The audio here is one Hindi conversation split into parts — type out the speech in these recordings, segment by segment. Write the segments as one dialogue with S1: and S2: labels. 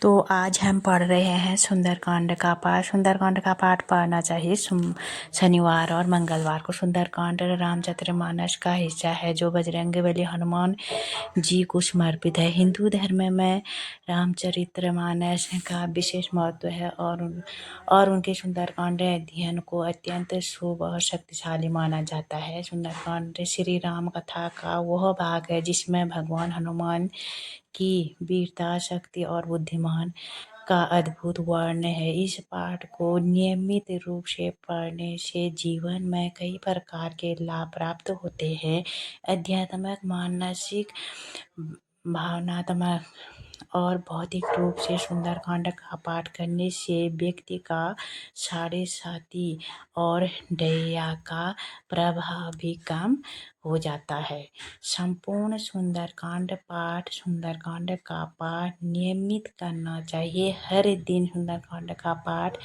S1: तो आज हम पढ़ रहे हैं सुंदरकांड का पाठ। सुंदरकांड का पाठ पढ़ना चाहिए शनिवार और मंगलवार को। सुंदरकांड रामचरितमानस का हिस्सा है जो बजरंगबली हनुमान जी को समर्पित है। हिंदू धर्म में रामचरितमानस का विशेष महत्व है और उनके सुंदरकांड अध्ययन को अत्यंत शुभ और शक्तिशाली माना जाता है। सुंदरकांड श्री राम कथा का वह भाग है जिसमें भगवान हनुमान की वीरता, शक्ति और बुद्धिमान का अद्भुत वर्णन है। इस पाठ को नियमित रूप से पढ़ने से जीवन में कई प्रकार के लाभ प्राप्त होते हैं। आध्यात्मिक, मानसिक, भावनात्मक और भौतिक रूप से सुंदरकांड का पाठ करने से व्यक्ति का साढ़े और दैया का प्रभाव भी कम हो जाता है। संपूर्ण सुंदरकांड का पाठ नियमित करना चाहिए। हर दिन सुंदरकांड का पाठ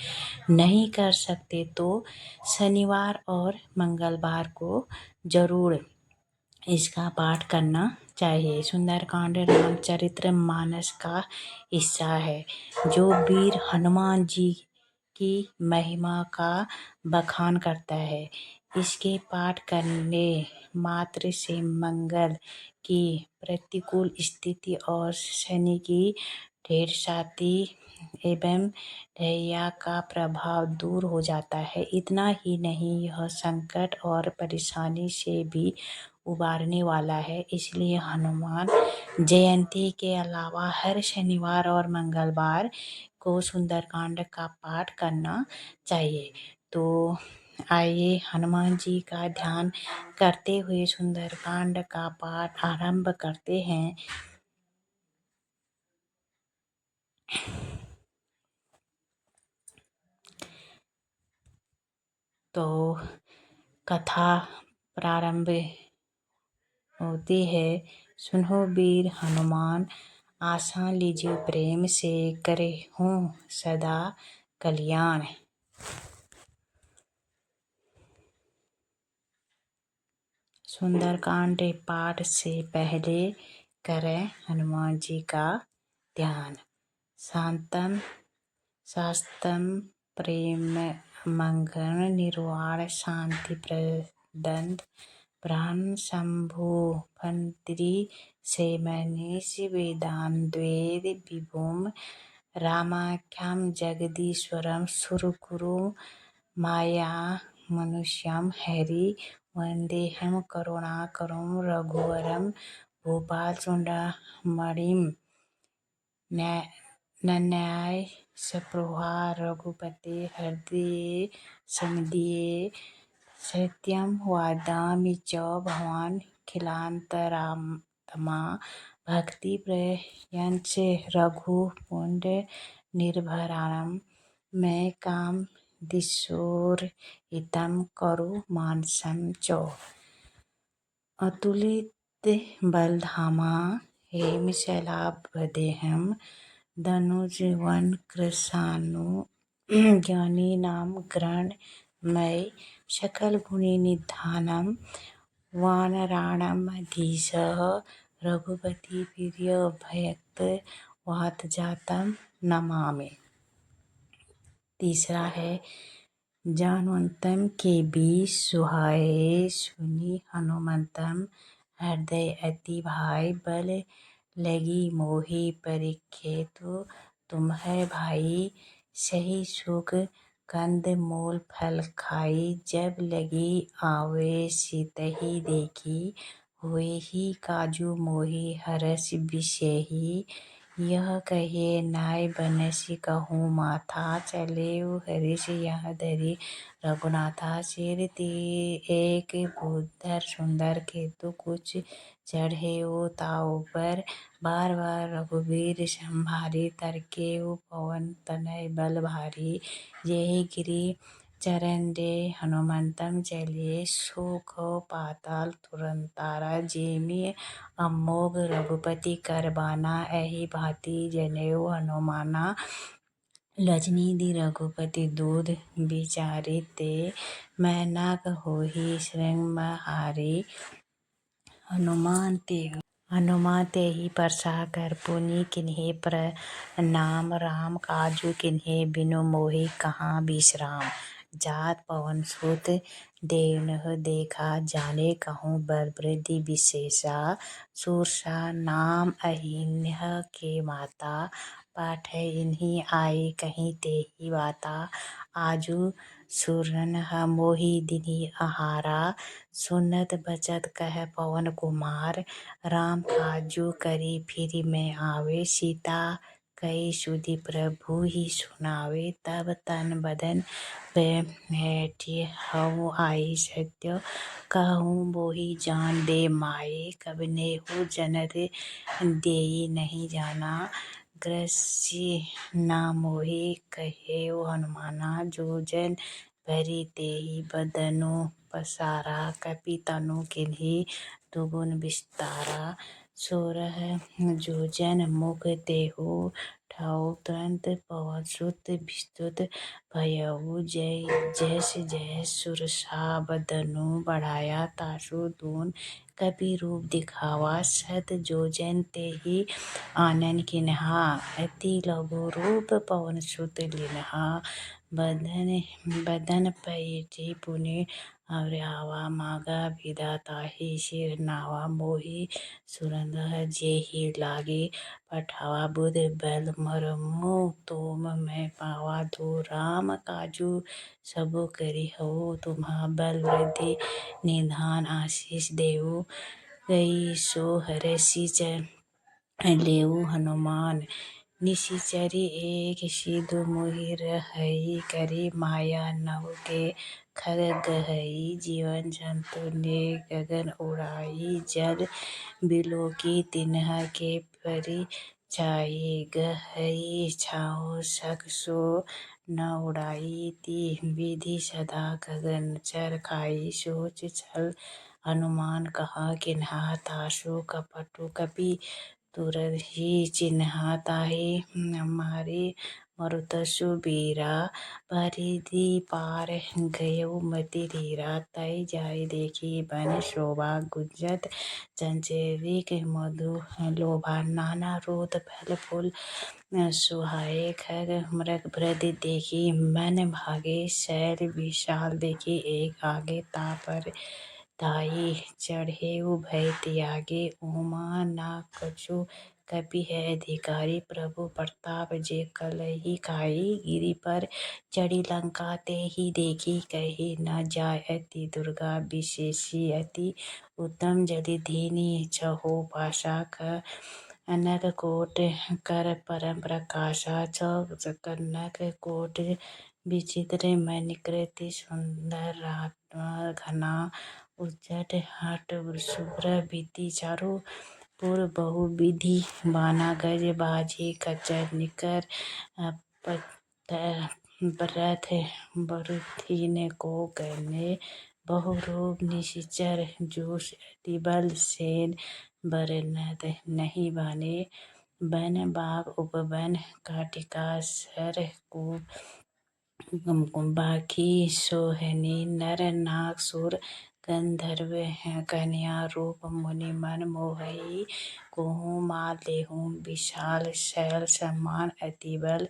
S1: नहीं कर सकते तो शनिवार और मंगलवार को जरूर इसका पाठ करना चाहिए। सुंदरकांड रामचरितमानस का हिस्सा है जो वीर हनुमान जी की महिमा का बखान करता है। इसके पाठ करने मात्र से मंगल की प्रतिकूल स्थिति और शनि की ढेर साथी एवं दैया का प्रभाव दूर हो जाता है। इतना ही नहीं, यह संकट और परेशानी से भी उबारने वाला है। इसलिए हनुमान जयंती के अलावा हर शनिवार और मंगलवार को सुंदरकांड का पाठ करना चाहिए। तो आइए हनुमान जी का ध्यान करते हुए सुंदरकांड का पाठ आरंभ करते हैं। तो कथा प्रारंभ होती है। सुनो वीर हनुमान, आशा लीजिए प्रेम से, करे हूँ सदा कल्याण। सुंदरकांड पाठ से पहले करें हनुमान जी का ध्यान। शांतम शास्तम प्रेम मंगल निर्वाण शांति प्रदंत ब्रह्म शंभु फंत्री से मनीष वेदांद्वेद विभुम रामाख्यम जगदीश्वरम सुरकुरु माया मनुष्यम हरि वंदेहम करुणाकरम रघुवरम भूपाल चूड़ामणिम नन्याय सप्रोहा रघुपते हृदय समिदिये सत्यम वादामि च भवान खिलांतरात्मा भक्ति प्रयंच रघुपुंड निर्भराम मैं काम दिशोर हितम करु मानसम च। अतुलित बलधामा हेमशैलाभदेहम धनुजवन कृशानु ज्ञानी नाम ग्रहण मय सकल गुणी निधानम वानराणाम धीशः रघुपति प्रिय भक्त वात जातम नमामि। तीसरा है जानवंतम के बीच सुहाए सुनी हनुमंतम हृदय अति भाई बल लगी मोहि परिखेतु तुम्हें भाई सही सुख कंद मूल फल खाई जब लगी आवे सीतही देखी हुए ही काजू मोहि हरस विषेही यह कहे नाय बनसी कहूँ माथा चले हरिश यह धरी रघुनाथा सिर एक भूधर सुंदर केतु कुछ चढ़े ओ ताऊ पर बार बार रघुवीर संभारी तरके पवन तनय बल भारी यही गिरी चरण दे हनुमंतम चलिए सुख पाताल तुरंतारा जेमी अमोघ रघुपति करबाना एहि भांति जनेऊ हनुमाना रजनी दी रघुपति दूध बिचारी ते मैं न होही श्रृंग हारी हनुमान ते हनुमा तेहि परसा कर पुनि किन्हि प्रनाम। राम काजु किन्हि बिनु मोहि कहाँ विश्राम। जात पवन सुत देवनहु देखा। जाने कहूँ बल वृद्धि विशेषा। सुरसा नाम अहिन्ह के माता। पाठै इन्हीं आई कहीं तेहि बाता। आजु सुरन मोहि दीन्ही आहारा। सुनत बचत कह पवन कुमार। राम काजु करि फिरि मैं आवे। सीता कहि सुधि प्रभु ही सुनावे। तब तन बदन बैठि हऊँ आई सत्य। कहूँ मोहि जान दे माये। कबनेहु जनर देई नहीं जाना। ग्रसिय न मोहि कहेउ हनुमाना। जो जन भरि तेहि बदनु पसारा। कपि तनु किन्हि दुगुन विस्तारा। 16 जोजन मुख तेहु ठाऊ। तुरंत पवन सुत विस्तुत भयउ। जैस जैस सुरसा बदनु बढ़ाया। तासु दून कपि रूप दिखावा। 7 जोजन तेहि आनन किन्हा। अति लघु रूप पवन सुत लिन्हा। बदन पैठि पुनि आवरवा। मागा बिधा ताहि सिर नावा। मोहि सुरंदह जेहि लागे पठावा। बुध बल मरमु तोम मैं पावा। धो राम काजु सबु करिहउ। तुम्हा बल वृद्धि निधान आशीष देहु। गई सो हरषि लेऊ हनुमान। निशिचरी एक सिधु मुहि रहई। करि माया नभ के खग गहई। जीवन जंतु ने गगन उड़ाई। जल बिलोकी तिन्ह के परिछाई। गहई छाऊ सक सो न उड़ाई। तिह विधि सदा गगन चर खाई। सोच छल हनुमान कहा किन्हा। तासु कपटु कपि तुरही चिन्हा। ताहि मारे मरुतसु बीरा। परिधि पार गयउ मति धीरा। तै जाय देखि वन शोभा। गुंजत चंचरिक मधु लोभा। नाना रोत फल फूल सुहाए। खग मृग बृद्धि देखि मन भागे। शैल विशाल देखि एक आगे। तापर धाइ चढ़ेउ भय त्यागे। ओमा न कछु कपि है अधिकारी। प्रभु प्रताप जे कलहि काई। गिरि पर चढ़ि लंका तेहि देखि। कहि न जाय अति दुर्गा विशेषी। अति उत्तम जलधिनि छहो पासा। कनक कोट कर परम प्रकाशा। कनक कोट विचित्र मणिकृत सुंदर रात्रि घना। उच्चट हट शुभ्र भित्ति चारु पुर बहु विधि बाना। गज बाजी खच्चर निकर रथ बरूथिन को गैने। बहु रूप निशिचर जोष अति बल सेन बरनत नहीं बाने। वन बाग उपवन काटिका सर कूप बाकी सोहनी। नर नाग सुर गंधर्व कन्या रूप मुनि मन मोहई। कोहू मार लेहु विशाल शैल समान। अति बल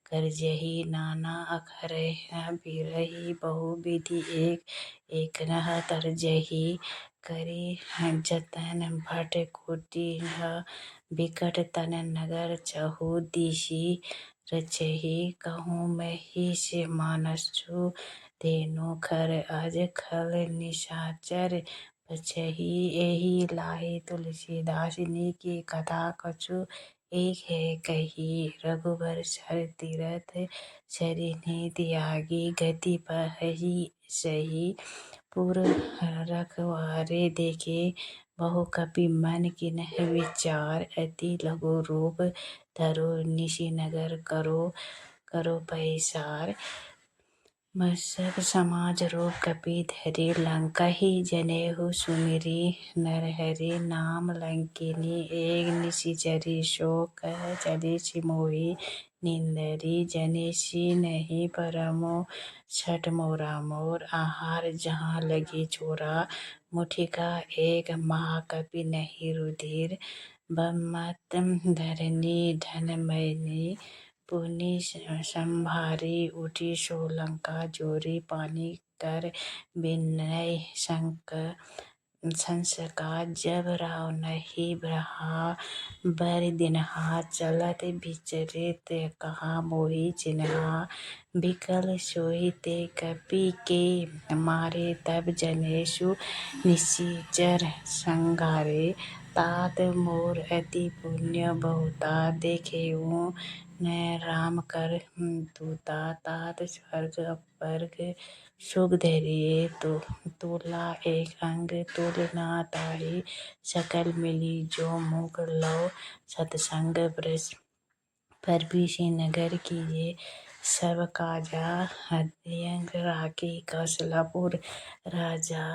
S1: करजहि नाना अखरहि बिरहि। बहु विधि एक एकनह तरजहि। करि जतन भट कुटिह बिकट तन नगर चहु दिशि रचहि। कहूँ महिष मानसु धेनु खर अज खल निशाचर बचहि। एहि लाहि तुलसीदास जी की कथा कछु एक है कही। रघुबर सर तीरथ शरनि त्यागी। गति पहहि सही पुर रखवारे देखे। बहु कपि मन किन्ह विचार। अति लघु रूप धरो निशि नगर करो पैसार। मस्तक समाज रूप कपि धरि। लंकहि जनेऊ सुमिरि नरहरि नाम। लंकिनी एक निशिचरी सो कह चली सिमोहि निंदरि। जनिषि नहीं परमो छठ मोरा मोर। आहार जहाँ लगी छोरा मुठिका एक महाकपि नहीं रुधिर बम्मत धरनी धनमयनी पुनि संभारी उठी सोलंका जोरी पानी कर विनय संसका जब राव नहीं रहा बर दिनहा चलत विचरित कहा मोहि चिन्हा बिकल सोई ते कपि के मारे तब जनेषु निशिचर संघारे तात मोर अति पुण्य बहुता देखेऊ न राम कर दूता तात स्वर्ग अपवर्ग सुख धैर्य तो तुला एक अंग तुलना ताहि सकल मिली जो मुख लो सतसंग ब्रज पर भी श्रीनगर कीजिए सब काजा हृदयंग राखी कौशलापुर राजा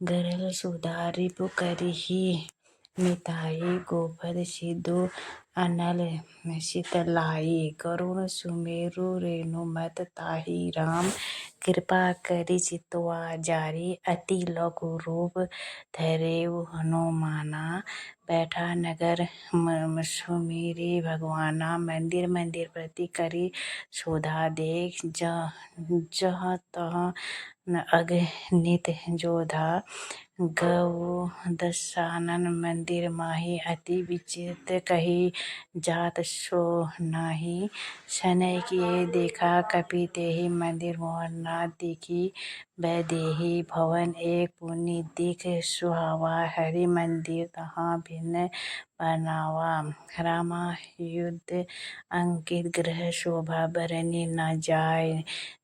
S1: गरल सुधा रिपु करिहि मिताई गोपद सिद्धू अनल शीतलाई करुण सुमेरु रेणुमत ताहि राम कृपा करि चितवा जारी अति लघु रूप धरेउ हनुमाना बैठा नगर सुमिरि भगवाना मंदिर मंदिर प्रति करी शोधा देख जहाँ तहाँ अगणित जोधा गौ दशानन मंदिर माही अति विचित्र कही जात सो नाही शनैः किए देखा कपि तेहि मंदिर मोहन दिखी वैदेही भवन एक पुनि दिख सुहावा हरि मंदिर तहाँ भिन्न बनावा रामायुध अंकित गृह शोभा बरनी न जाय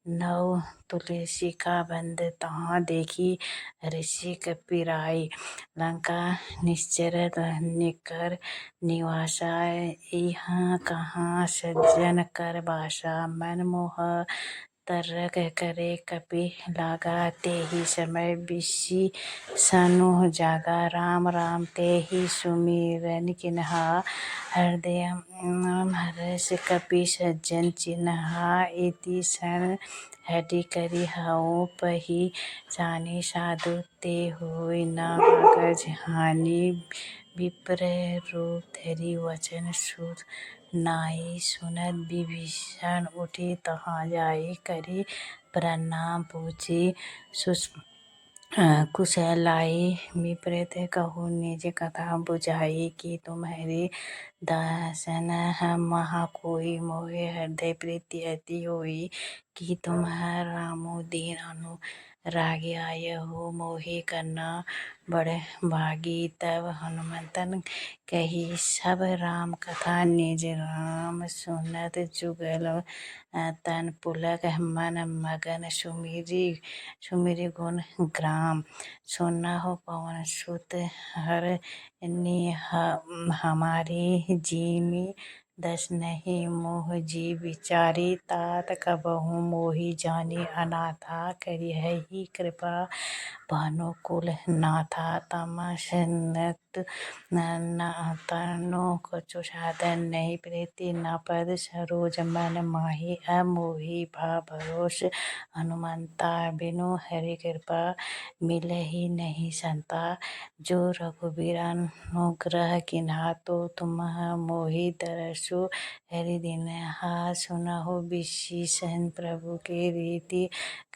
S1: नौ तुलसिका बंद तहाँ देखी ऋषि कपिराई लंका निश्चर निकर निवासा यहाँ कहाँ सज्जन कर बासा मन मोह तरक करे कपि लागा तेहि समय बिसि सनु जागा राम राम तेहि सुमिरन किन्हा हृदय हर्ष कपि सज्जन चिन्हा इति सन हटि करि हऊँ पही जानी साधु ते होय न कागज हानि विप्र रूप धरि वचन सुर नाई सुनत विभीषण उठि तहाँ जाई करि प्रणाम पूछी कुशलाई विप्र कहूँ निज कथा बुझाई कि तुम्हारे दासन महा कोई मोहे हृदय प्रीति अति होई कि तुम्हार रामो दीन अनुरागी आय हो मोहि करना बड़ भागी तब हनुमंतन कही सब राम कथा निज राम सुनत जुगल तन पुलक मन मगन सुमिरि गुण ग्राम सुना हो पवन सुत हर हमारी जिमि दस नहीं मोह जी विचारी तात कबहु मोहि जानी अनाथा करिहहि कृपा भानुकुल नाथा तमसनत तनो कछु साधन नहीं प्रीति न पद सरोज मन माही अमोहि भा भरोस हनुमंता बिनु हरि कृपा मिलहि नहीं संता जो रघुबीर अनुग्रह किन्हा तो तुम मोहि दरसु हरि दीन्हा सुनहु विभीषण प्रभु के रीति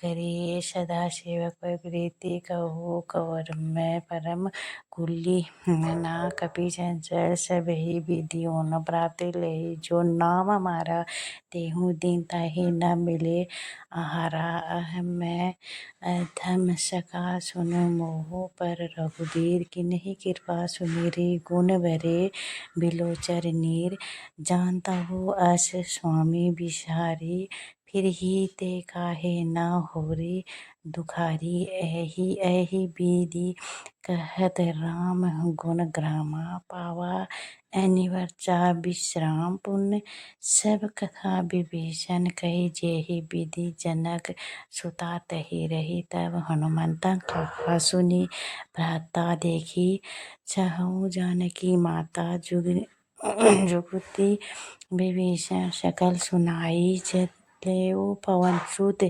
S1: करिए सदा सेवक पर प्रीति कहो कवर मैं परम कुली ना कपि चंचल सब ही विधि न प्राप्त ले जो नाम हमारा तेहु दिन ताहि न मिले आहारा मैं अधम सका सुनु मोह पर रघुबीर किन्हि कृपा सुमिरि गुण भरे बिलोचर नीर जानता हो अस स्वामी बिसारी फिर ही ते काहे न होरी दुखारी एहि एहि विधि कहत राम गुण ग्रामा पावा अनिवर्चा विश्राम पुण्य सब कथा विभीषण कही जेहि विधि जनक सुता तहि रही तब हनुमंता कहा सुनी भ्राता देखी छहु जानकी माता जुगति विभीषण सकल सुनाई लेऊ पवन सुत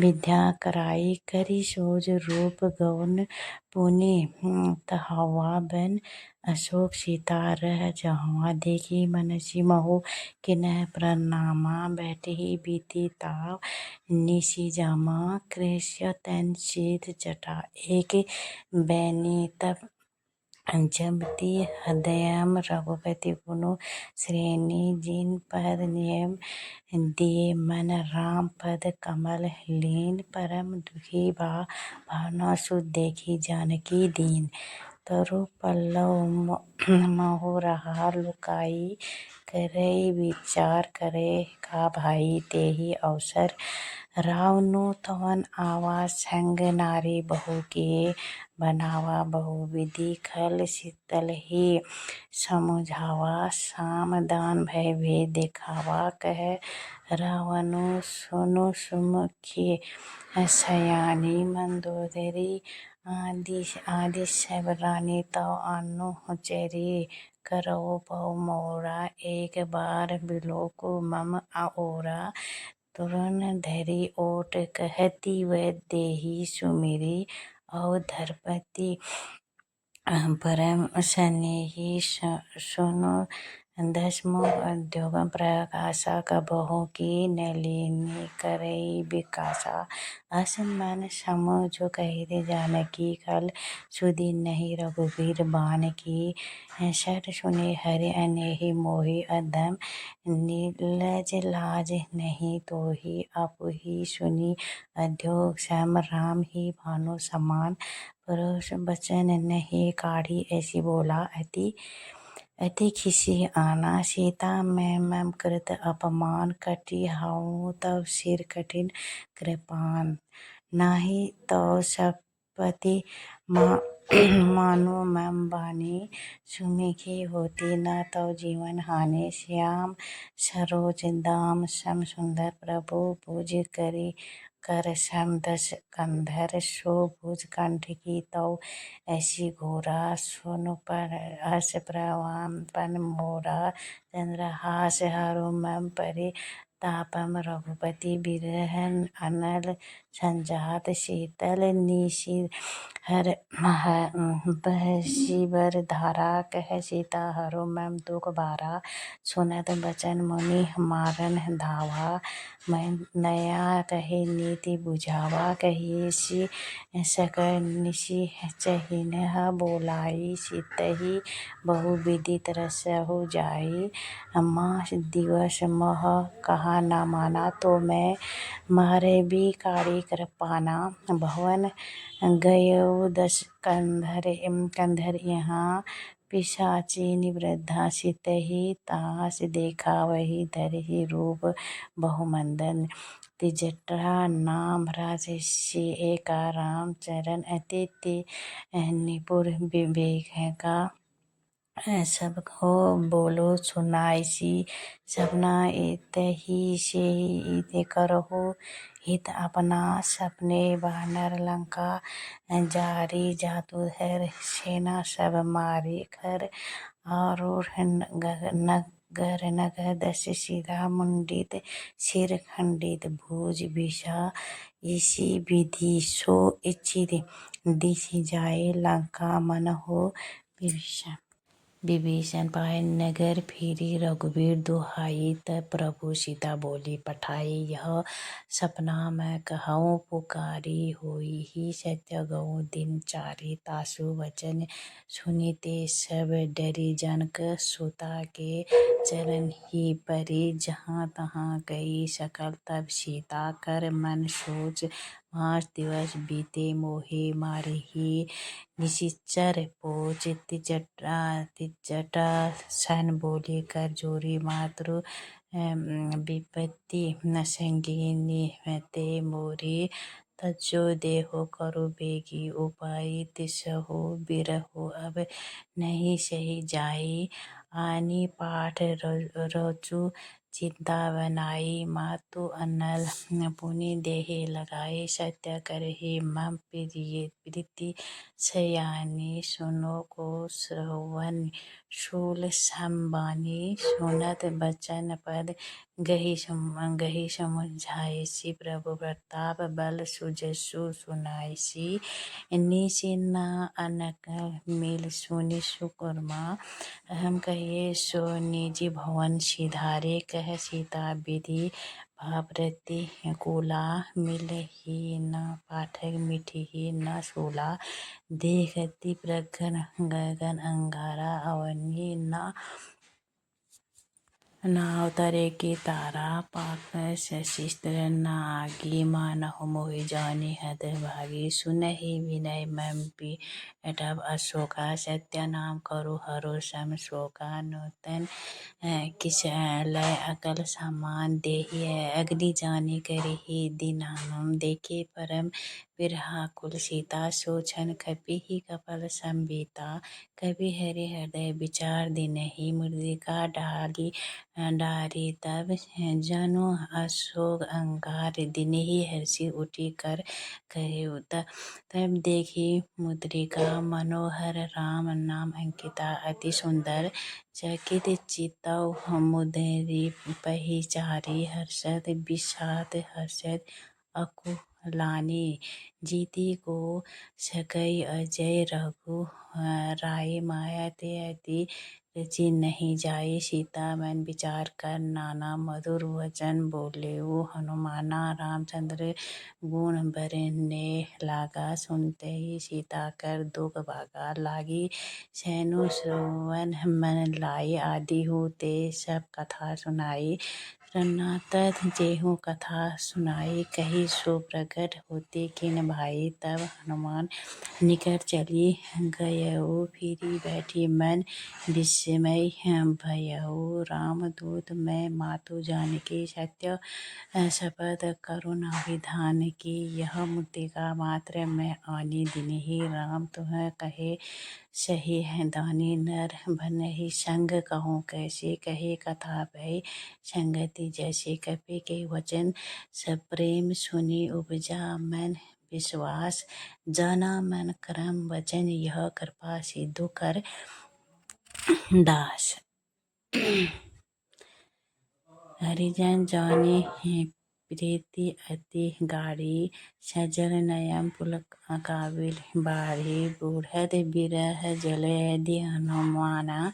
S1: विद्या कराई करी सोज रूप गौन पुनि तहवा बन अशोक सीता रह जहाँ देखी मनसी महु किन्ह प्रणामा बैठही बीती ताव निशि जामा कृष्य तन शीत जटा एक बैनी तब जबति हृदयम रघुपति पुनु श्रेणी जिन पद नियम दिए मन राम पद कमल लीन परम दुखी भावना सुध देखी जानकी दीन तरु पल्लव महु रहा लुकाई करई विचार करे का भाई तेहि अवसर रावनु तवन आवा संग नारी बहु के बनावा बहु विधि खल शीतल ही समुझावा साम दान भय भेद देखावा कह रावनु सुनु सुमुखी सयानी मंदोदरी आदि सब रानी तव अनु चरी करो पौ मोरा एक बार बिलोकु मम ओरा तुरन धरी ओट कहती व देही सुमिरी अवधरपति परम स्नेही सुनो दसमो उद्योग प्रकाशा कबहु की नलिनी करई विकासा अस मन समझो कहिरे जानकी कल सुधी नहीं रघुवीर बान की शर सुने हरि अनेहि मोहि अधम नीलज लाज नहीं तोहि अपुहि सुनी अध्योग श्याम राम ही भानु समान परोस बचन नहीं काढ़ी ऐसी बोला अति खिसी आना सीता मैं कृत अपमान कटी हाउ तब सिर कठिन कृपान नाही तो सपति मानो मैम बानी सुमिखी होती न तो जीवन हानि श्याम सरोज दाम सम सुंदर प्रभु भुज करी कर सम दस कंधर सो भुज कंठ की तो ऐसी घोरा सुन पर हस प्रवाम पन मोरा चंद्रहास हरु मम परि तापम रघुपति बिरहन अनल संजात शीतल निशि हर बहसीवर धारा कह सीता हरो मम दुख बारा सुनत बचन मुनि मारन धावा मैं नया कहे नीति बुझावा कही सी सकल निशि चहिनह बोलाई सीतहि बहु विदित रसहु जाई मास दिवस मह कहा न माना तो मैं मारे भी काढ़ी कृपाना भवन गयो दस कंधर यहाँ पिशाची निवृद्धा सितहि तास देखा वही धरहि रूप बहुमंदन तिजटा नाम राजसी एका राम चरण अति निपुर विवेक का सबको बोलो सुनाइसी सपना इतहि से इत करहु हित अपना सपने वानर लंका जारी जातुधर सेना सब मारी खर आरूढ़ नगर दस सिरा मुंडित सिर खंडित भुज विषा इसी विधि सो इच्छित दिशि जाए लंका मन हो विभीषण पाए नगर फिरी रघुवीर दुहाई तब प्रभु सीता बोली पठाई यह सपना मैं कहूँ पुकारी होई ही सत्य गऊ दिन चारी तासु वचन सुनीते सब डरी जनक सुता के चरण ही परी जहाँ तहाँ गई सकल तब सीता कर मन सोच 5 दिवस बीते मोहे मारही निशिचर पोच तिजटा सन बोली कर जोरी मातृ विपत्ति न संगिनी ते मोरी तज्जो देहो करु बेगी उपाय तिसहो बिरहो अब नहीं सही जाई आनी पाठ रोचु चिंता बनाई मातु अनल पुनि देहे लगाई सत्य करहि मम प्रीति सयानी सुनो को श्रवण शूल संबानी सुनत बचन पद गही समुझाइसी प्रभु प्रताप बल सुजसु सुनाइसी निशिना अनक मिल सुनि सुकुरमा हम कहिए सो निज भवन सिधारे कह सीता विधि भाप्रति कुला मिलहि न पाठक मिटहि न सूला देखति प्रगन गगन अंगारा अवनि न अवतरे की तारा पाक शिस्त्र न आगी मानहु मोहि जानी हद भागी सुनहि विनय मम पीठब अशोका सत्य नाम करु हरो सम शोका नूतन किस लय अकल समान देहि अग्नि जानी करहि दीनानम देखे परम विरहाकुल सीता सोचन कपि कपल संबीता कवि हरि हृदय विचार दीनहि मृदिका डारी तब जनु अशोक अंगार दिनहि हर्षि उठी कर कहे तब देखी मुद्रिका मनोहर राम नाम अंकिता अति सुंदर चकित चितौ मुदरी पहिचारी हर्षद विषाद हर्षद अकुलानी जीती को सकई अजय रघु राय माया ते अति रची नहीं जाए सीता मन विचार कर नाना मधुर वचन बोलेऊ हनुमाना रामचंद्र गुण बरने लागा सुनते ही सीता कर दुख भागा लागी सैनु श्रवण मन लाई आदि हो ते सब कथा सुनाई रनातद जेहू कथा सुनाई कही सो प्रकट होते किन भाई तब हनुमान निकट चली गयऊ फिरी बैठी मन विस्मय भयऊ रामदूत मैं मातु जानकी सत्य शपथ करुणा विधान की यह मुद्रिका मात्र मैं आनी दिनहि राम तुम्हें कहे सही है दानी नर भनहि संग कहूँ कैसे कहे कथा भय संगति जैसे कपि के वचन सब प्रेम सुनी उपजा मन विश्वास जाना मन करम वचन यह कृपा सिद्धु कर दास हरिजन जानी प्रीति अति गाढ़ी सजल नयन पुलक काबिल बाढ़ी बूढ़द बिरह जलयदि हनुमाना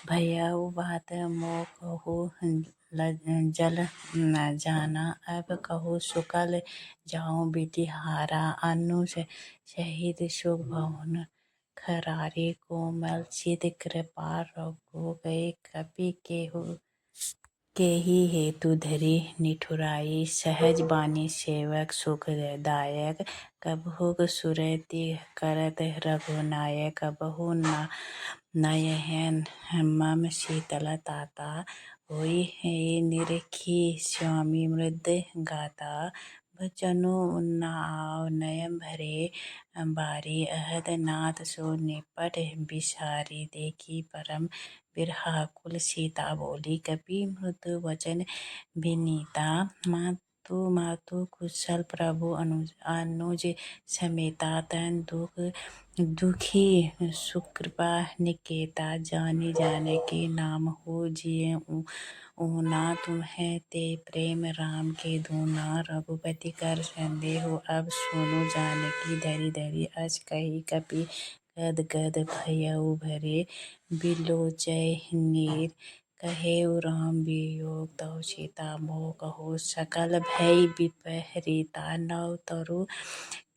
S1: भयउ बात मो कहु जल न जाना अब कहु सुकल जाऊं बिटिहारा अनु सहित सुख भवन खरारे कोमल चित कृपा रघु गए कपि केहि हेतु धरि निठुराई सहज बानी सेवक सुखदायक कबहुक सुरति करत रघुनायक कबहु नयन मम शीतल ताता होई निरखी स्वामी मृद गाता बचनु उन्नाव नयन भरे बारी अहद नाथ सो निपट बिसारी देखी परम विरहाकुल सीता बोली कपि मृदु वचन विनीता मातु कुशल प्रभु अनुज समेता तन दुखी सुकृपा निकेता जानी जानकी नाम हो जिये ऊना तुम्हें ते प्रेम राम के दूना रघुपति कर संदेह अब सुनु जानकी धरि धरि अस कही कपि गद गद भयउ भरे बिलोचय नीर कहेउ राम वियोग तव सीता मोह कहो सकल भय विपरीता नव तरु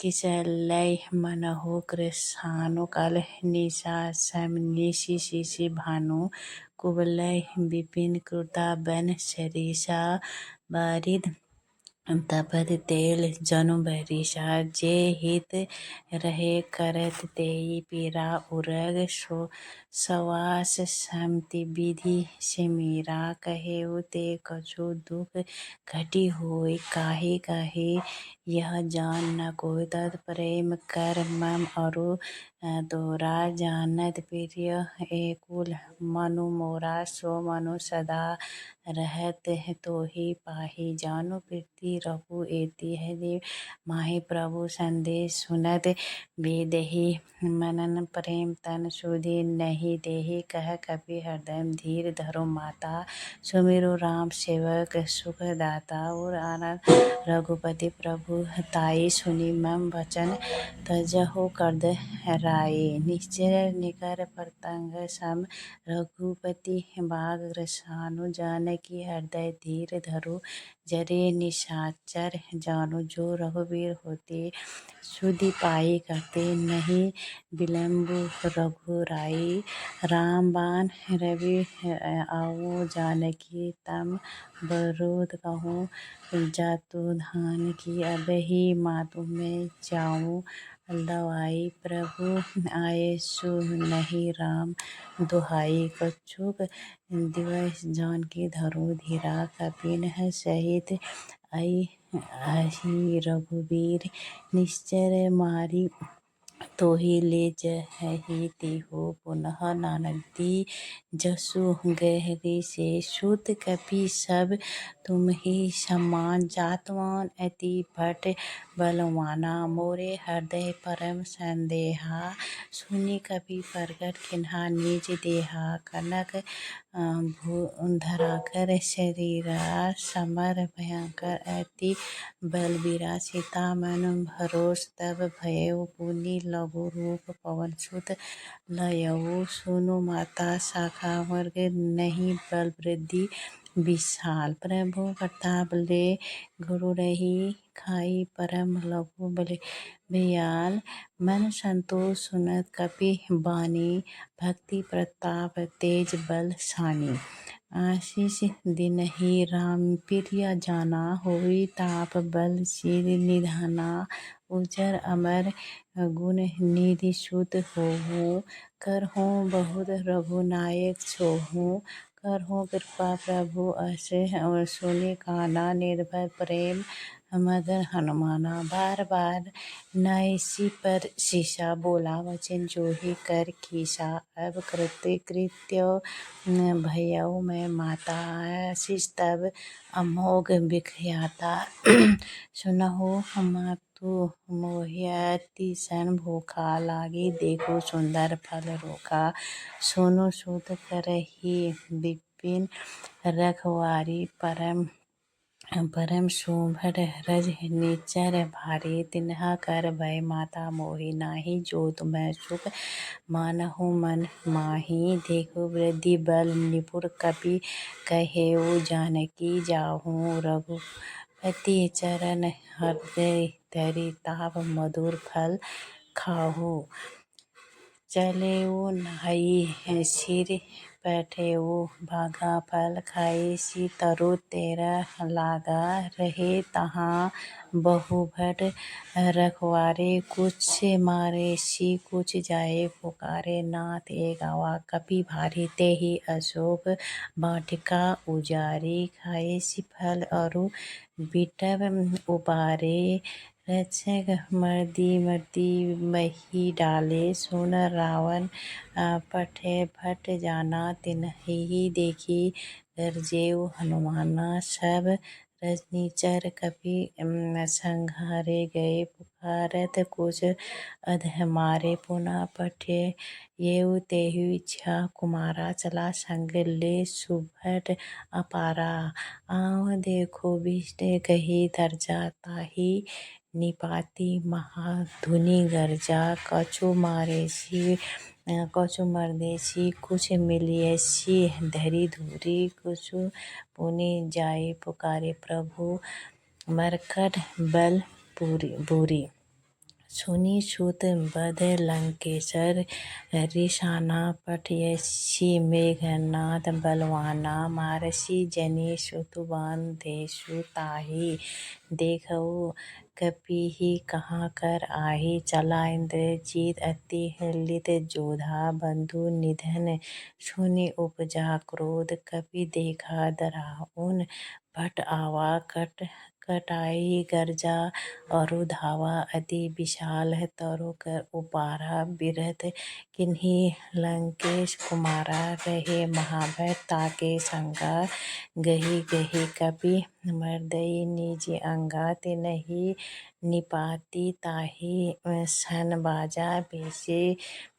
S1: किसलय मनहु कृसानु कल निशा सम निशि भानु कुबलय विपिन कृता बन सरिसा बारिद तपत तेल जनु बरिसा जे हित रहे करत तेई पीरा उरग सवास समति विधि सिमीरा कहेउ ते कछु दुख घटी होय काहे काहे यह जान न कोय तत् प्रेम कर मम अरु तोरा जानत प्रिय एकुल मनु मोरा सो मनु सदा रहत तोहि पाहि जानु प्रीति रहु एति है देव माहि प्रभु संदेश सुनत बेदहि मनन प्रेम तन सुधि नहीं देहि कह कपि हृदय धीर धरो माता सुमिरो राम सेवक सुख दाता और आनंद रघुपति प्रभु ताई सुनि मम वचन तजहु करद राई निश्चर निकर प्रतंग सम रघुपति बाग ग्रसानु जानकी हृदय धीर धरु जरे निशाचर जानु जो रघुवीर होते सुधि पाई करते नहीं विलम्बु रघुराई राम बाण रवि आओ जानकी तम बरोध कहूँ जातु धान की अब ही मातु में जाऊँ लवाई प्रभु आए सु नहीं राम दुहाई कछुक दिवस जानकी धरो धीरा कपिन सहित अहि रघुवीर निश्चर मारी तोहि ले जहि तिहु पुनः नानदी जसु गहरी से सुत कपि सब तुम ही समान जातवान अति भट बलवाना मोरे हृदय परम संदेहा सुनि कपि प्रगट किन्हा निज देहा कनक धराकर शरीरा समर भयंकर अति बलबीरा सीता मन भरोस तब भयउ पुनि लघु रूप पवन सुत लयऊ सुनु माता शाखा वर्ग नहीं बल वृद्धि विशाल प्रभु प्रताप ले गुरु रही खाई परम लघु बल भयाल मन संतोष सुनत कपि बानी भक्ति प्रताप तेज बल सानी आशीष दिनहि राम प्रिय जाना होई ताप बल सिर निधाना उजर अमर गुण निधि सुत होहु करहु बहुत रघुनायक छोहु करहु कृपा प्रभु असे सुनि काना निर्भय प्रेम मदन हनुमाना बार बार नयसि पर शीशा बोला वचन जोहि कर कीसा अब कृत्य भयउ मैं माता आशीष तब अमोघ विख्याता सुनहु मातु मोहि अति सन भूखा लागी देखो सुंदर फल रोखा सोनु सूत करहि विपिन रखवारी परम शोभन रज निचर भारी तिन्हा कर भय माता मोहि नाही जो तुम्हें सुख मानहु मन माही देखो वृद्धि बल निपुर कपि कहेउ जानकी जाहु रघुपति चरण हृदय धरि ताप मधुर फल खाहु चलेउ नाहि सिर बैठेउ भागा फल खाई सी तरु तेरा लागा रहे तहाँ बहुभट रखवारे कुछ मारे सी कुछ जाए पुकारे नाथ एक आवा कपि भारी तेहि अशोक वाटिका उजारी खाए सी फल अरु बिटव उबारे रक्षक मर्दी मही डाले सुन रावण पठे भट जाना तिन्हि देखी गरजेउ हनुमाना सब रजनीचर कपि संघारे गए पुकारत कुछ अधमारे पुनः पठे येउ तेहु इच्छा कुमारा चला संग ले सुभट अपारा आँव देखो बिष्ट कही धर्जा ताहि निपाति महाधुनि गर्जा कछु मरदेसी कुछ मिलियसी धरी धूरी कुछ पुनि जाए पुकारे प्रभु मरकट बल बुरी सुनि सुत बध लंकेशर रिसाना पठयसि मेघनाद बलवाना मारसि जनि सुतबान देसु ताहि देखउ कपिहि कहाँ कर आहि चला इंद्रजित अति हलित जोधा बंधु निधन सुनि उपजा क्रोध कपि देखा डराउन भट आवा कट कटाई गर्जा और धावा अति विशाल तरो कर उपारा बिरथ किन्ही लंकेश कुमारा रहे महाभय ताके संगा गही गही कपि मर्दई निज अंगा तिनहि निपाति ताहि सन बाजा बेसे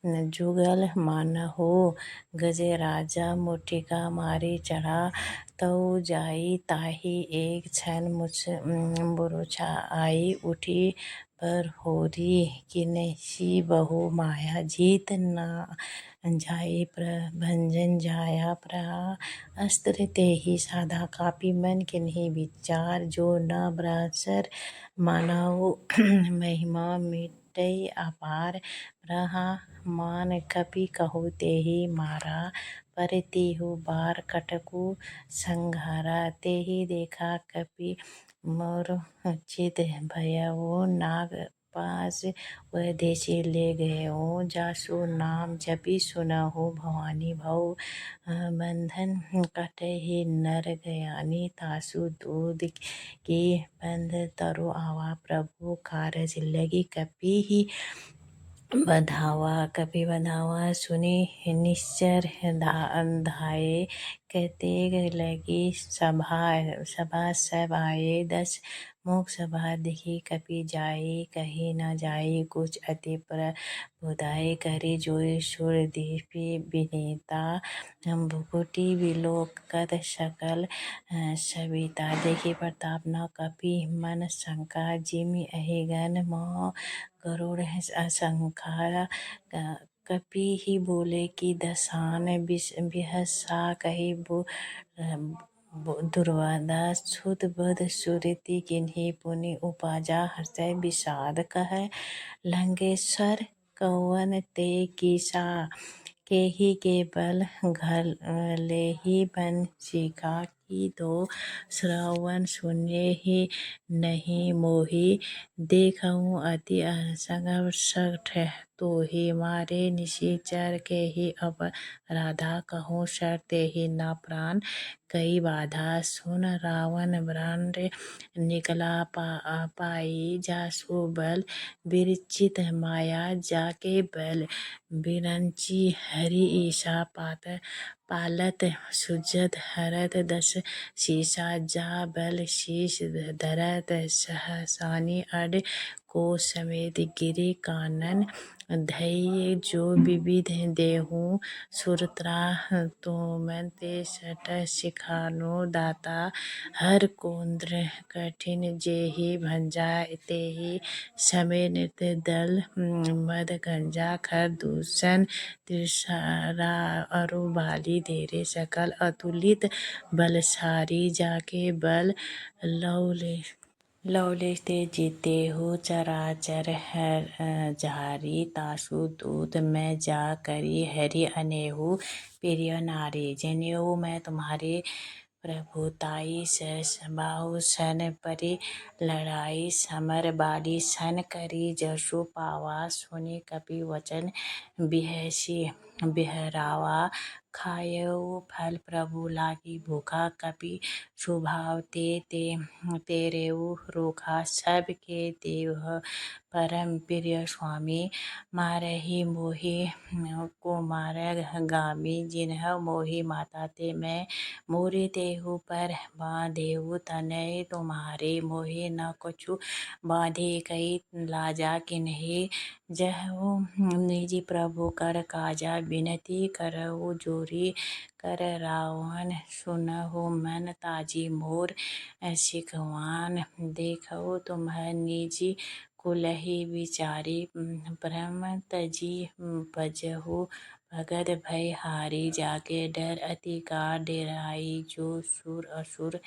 S1: जुगल मानहु गजराजा मुटिका मारे चढ़ा तऊ जाई ताहि एक क्षण मूर्छा आई उठी पर होरी किन्ही बहु माया जीत ना जाए प्रभंजन जाया अस्त्र तेहि साधा कापी मन किन्ही विचार जो न ब्रासर मानव महिमा मिटई अपार मान कपि कहु तेहि मारा पर तिहु बार कटकु संघारा तेहि देखा कपि मोर चित भयउ नाग पास वह देशी ले गयो जासु नाम जपि सुनहु भवानी भव बंधन कटहि नर गयानी तासु दूध की बंध तरु आवा प्रभु कारज लगी कपि बधावा सुनि निश्चर धाये कतेक लगी सभा सब आए 10 मुख सभा दिखी कपि जाई कही न जाई कुछ अति प्रबुधाई करी जोई सुर दीपि विनीता भुकुटी विलोकत सकल सविता देखी प्रताप न कपि मन शंका जिमि अहिगन मोह गरुड़ असंखा कपि ही बोले कि दसान बिहसा कही दुर्वादा सुत बद सुरति किन्ही पुनि उपजा हर्षय विषाद कह लंकेश्वर कौवन ते कीसा केहि के बल घलेहि बन सीखा की दो श्रवण सुने ही नहीं मोहि देखहु अति असंग तोहि मारे निशिचर के ही अपराधा कहूँ शर तेहि न प्राण कई बाधा सुन रावण ब्रांड निकला पाई जासु बल विरचित माया जाके बल बिरंची हरि ईशा पालत सुजत हरत 10 शीसा जा बल शीश धरत सहसानी अड को समेत गिरि कानन धैर्य जो विविध देहु सुरत्राह तोमते सट सिखानो दाता हर कोन्द्र कठिन जेहि भंजा तेहि समय नृत्य दल मद गंजा खर दूषण त्रिसरा अरु बाली धेरे सकल अतुलित बलशारी जाके बल लौलेश ते जीतेहु चराचर झारी तासु दूत मैं जा करी हरि अनेहु प्रिय नारी जनेऊ मैं तुम्हारे प्रभुताई सहस बाहु सन परि लड़ाई समर बाली सन करी जसु पावा सुनि कपि वचन बिहसी बिहरावा खायऊ फल प्रभु लागी भूखा कपि स्वभाव तेरेऊ रोखा सब के देव परम प्रिय स्वामी मारहि मोहि कुमार गामी जिन्ह मोहि माता ते मैं मोरे तेहु पर बाँधेहु तनय तुम्हारे मोहि न कछु बाँधे कई लाजा किन्ही जहु निज प्रभु कर काजा बिनती करहु जोरी कर रावण सुनहु मन ताजी मोर सिखवान देखहु तुम्ह निज कुलहि विचारी भ्रम तजी भजहु भगत भय हारी जाके डर अति का डेराई जो सुर असुर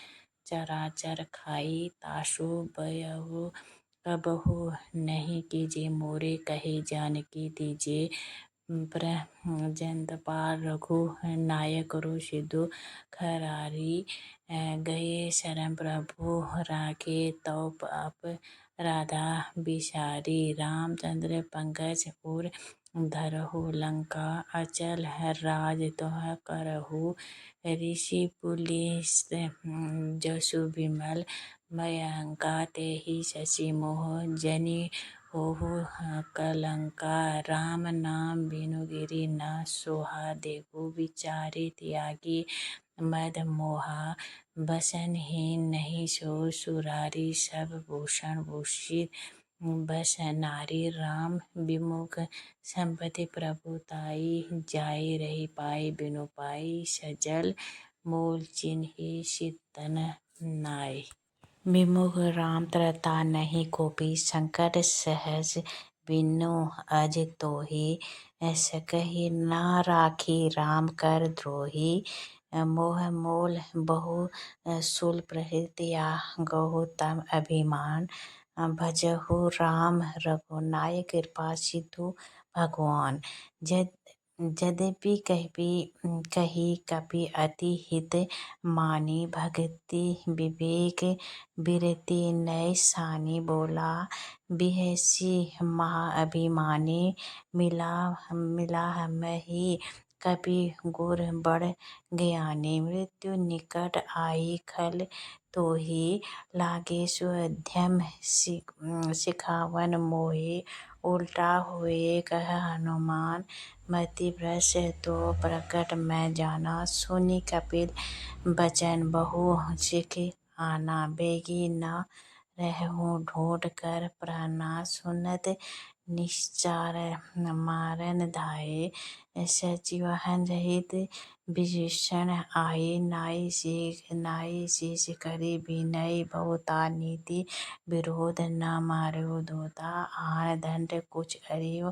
S1: चराचर खाई तासु बयहु कबहु नहीं कीजे मोरे कहे जानकी दीजे जंतपाल रघु नायक रो सिद्धू खरारी गए शरण प्रभु राखे तौ अप राधा बिसारी रामचंद्र पंकज उर धरहु लंका अचल राज तुह करहु ऋषि पुलिस जसु विमल मयंका तेहि शशि मोह जनि होहु कलंका। राम नाम बिनु गिरि न सोहा देहु विचारे त्यागी। मद मोहा बसनहीन नहीं सो सुरारी सब भूषण भूषित बस नारी। राम विमुख संपत्ति प्रभुताई जाय रही पाई बिनु पाई सजल मूल चिन्हि शीतन नाय। विमुख राम त्रता नहीं कोपी संकट सहज बिनु अज तोहि। सकहि न राखी राम कर द्रोही। मोह मोल बहु सुल प्रहित त्यागहु तम अभिमान। भजहु राम रघुनाय कृपा सिधु भगवान। यद्यपि कही कपि अति हित मानी। भगति विवेक बिरति नै सानी। बोला बिहसि महाअभिमानी। मिला हमहि कपि गुर बड़ ज्ञानी। मृत्यु निकट आई खल तोहि। लागे सुअध्यम सिखावन मोहि। उलटा हुए कह हनुमान। मति भ्रष्ट तो प्रगट मैं जाना। सुनि कपिल बचन बहु सिख आना। बेगी न रहूँ ढूंढ कर प्राणा। सुनत निश्चर मारन धाये। सचिवहन रहित विभीषण आये। नाई शीस करि विनय बहुता नीति। विरोध न मारहु धाता। आन दंड कुछ अरिहु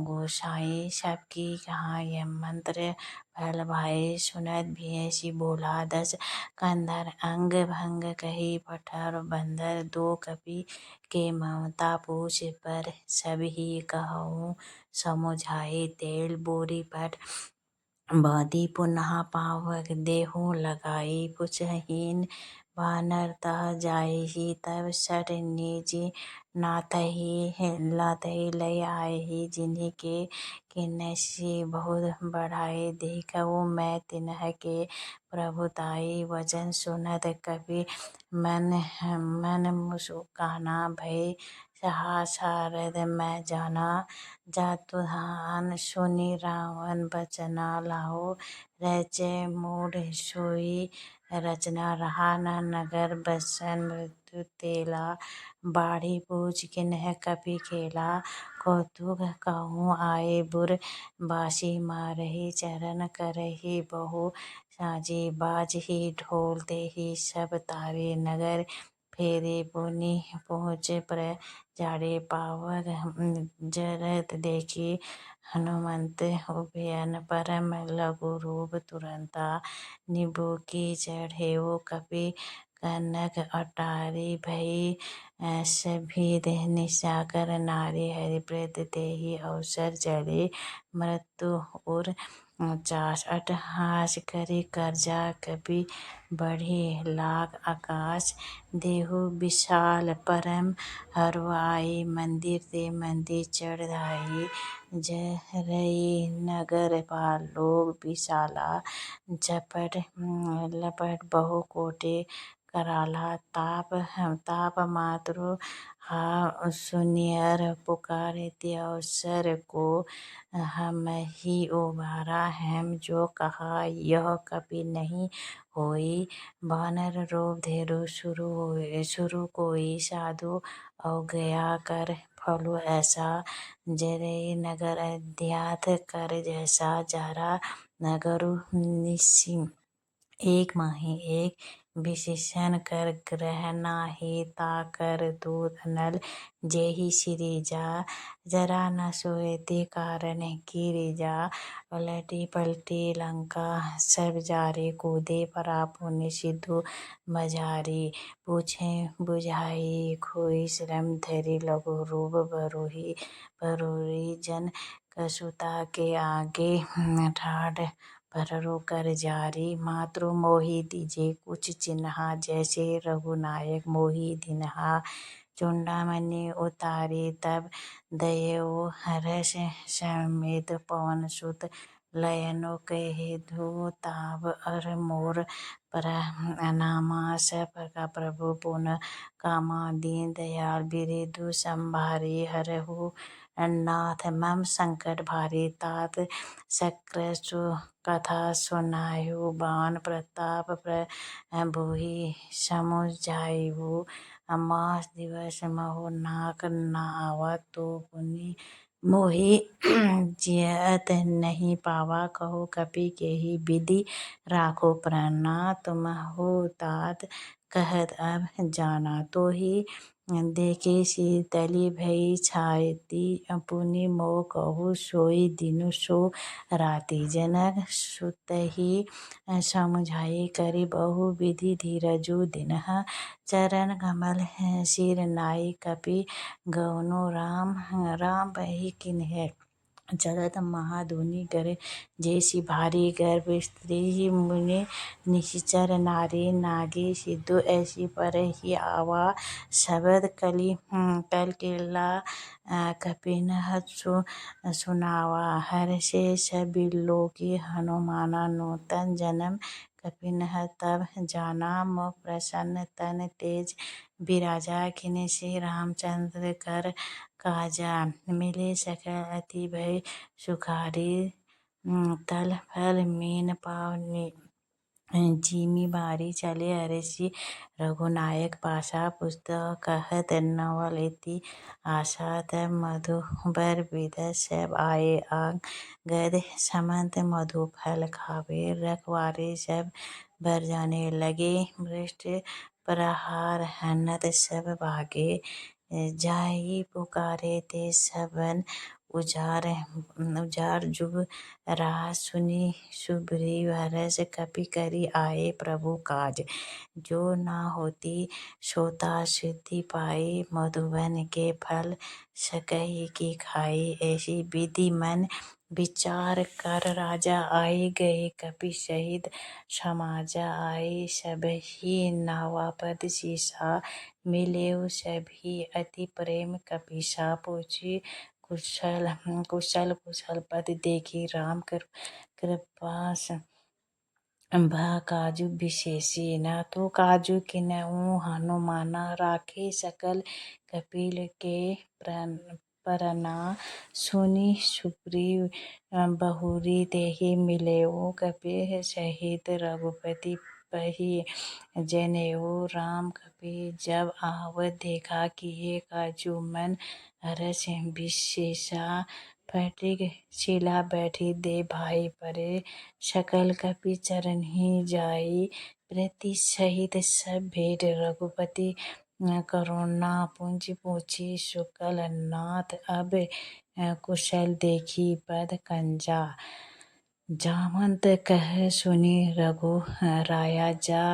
S1: गोसाई। सब की कहा यह मंत्र फल भाई। सुनत बिहसि बोला दस कंधर। अंग भंग कहि पठर बंधर। दो कपि के ममता पूछ पर सबहि कहउँ समुझाइ। तेल बोरी पट बाँधि पुनः पाँवक देहु लगाई। पुछहिन वानर तह जाइहि। तब सठ निज नाथहि लइ आइहि। जिन्हि के किन्नरि बहुत बढ़ाई। देखउ मैं तिन्ह के प्रभुताई। वचन सुनत कपि मन मुसकाना। भय सहसा सारद मैं जाना। जातुधान सुनि रावण बचना लाहो। रचै मूढ़ सोई रचना रहा। न नगर बसन मृत्यु तेला। बाढ़ि पूछ किन्ह कपि केला। कौतुक कहउँ आये बुर बासी। मारहि चरण करहि बहु साँझि। बाजहि ढोल देहि सब तारे। नगर फेरे पुनि पहुँच जाड़े। पावक जरत देखि हनुमंत उभयन। परम लघु रूप तुरंता। निबुकि चढ़ेउ कपि कनक अटारी। भई सभिध निशाकर नारी। हरिप्रीत तेहि अवसर चढ़े। मृत्यु उर 49 अट्टहास करि कर्जा कपि बढ़ि लाग आकास। देहु बिशाल परम हर्षाई। मंदिर ते मंदिर चढ़ धाई। जरई नगर पाल लोग बिसाला। झपट लपट बहु कोटि कराला। ताप मातृ हा सुनिअर पुकार। ते अवसर को हमहि उबारा। हेम जो कहा यह कपि नहीं होई। वानर रूप धेरु सुरु कोई। साधु अवज्ञा कर फलु ऐसा। जरई नगर अध्याथ कर जैसा। जारा नगरु निस्सी एक माहि एक। विभीषण कर ग्रह नाहि। ता कर दूत अनल जेहि सिरिजा। जरा न सोई ते कारण गिरिजा। उलटि पलटि लंका सब जारे। कूदे परा पुनि सिधु मझारी। पूछे बुझाइ खोइ श्रम धरि। लघु रूप बरोरि जन कछुता के आगे। ठाढ़ भररु कर जारी। मातृ मोहि दिजे कुछ चिन्हा। जैसे रघुनायक मोहि दीन्हा। चूड़ामणि उतारी तब दयऊ हरष समेत पवन सुत लयनो कहे धो ताव अर मोर पर अनामा सपर का प्रभु पुन कामा दीन दयाल बिरेदु संभारी हरहु नाथ मम संकट भारी तात शक्र सु कथा सुनायु बाण प्रताप भूहि समुझायु अमास दिवस महो नाक नावा तो पुनि मोहि जियत नहीं पावा कहो कपि के ही विधि राखो प्राणा तुम हो तात कहत अब जाना तो ही देखे शीतली भई छायती पुनि मोह कहु सोई दिनु सो राति जनक सुतहि समुझाई करी बहु विधि धीरजु दिनह चरण कमल सिर नाई कपि गौनो राम राम बही किन्हे जगत महाधुनि कर जैसी भारी गर्भ स्त्री मुनि निश्चर नारी नागी सिद्धु ऐसी पर ही आवा शब्द कल केला कपिन सुनावा हर से सभी लोकी हनुमाना नूतन जन्म कपिन तब जाना मुख प्रसन्न तन तेज विराजा खिन श्री रामचंद्र कर काजा मिले सकल अति भय सुखारी तल फल मीन पावनी जीमी बारी चले अरसी रघुनायक पाशा पुस्तक कहत नवल इति आशा तब मधुबर विद सब आए आग गद समंत मधु फल खावे रखवारे सब बर जाने लगे भ्रष्ट प्रहार हनत सब भागे जाहि पुकारे ते सबन उजार जुग राह सुनी सुग्रीव हरष कपि करी आए प्रभु काज जो ना होती सोता सिद्धि पाई मधुबन के फल सकहि की खाई ऐसी विधि मन विचार कर राजा आए गए कपि सहित समाजा आई सबहि नावापद सीसा मिलेउ सभी अति प्रेम कपीसा पूछी कुशल पद देखी राम कृपा भा काजु विशेषी न तो काजु किन्हु हनुमाना राखे सकल कपिल के परना सुनी सुग्रीव बहुरी तेहि मिलेउ कपि सहित रघुपति पही जनेऊ राम कपि जब आवत देखा किए काजू मन हरष विशेषा फटिक शिला बैठी दे भाई परे सकल कपि चरण ही जाई प्रति सहित सब भेंट रघुपति करुणा पुंज पूछी शुकल नाथ अब कुशल देखी पद कंजा जामंत कह सुनी रघु राया जा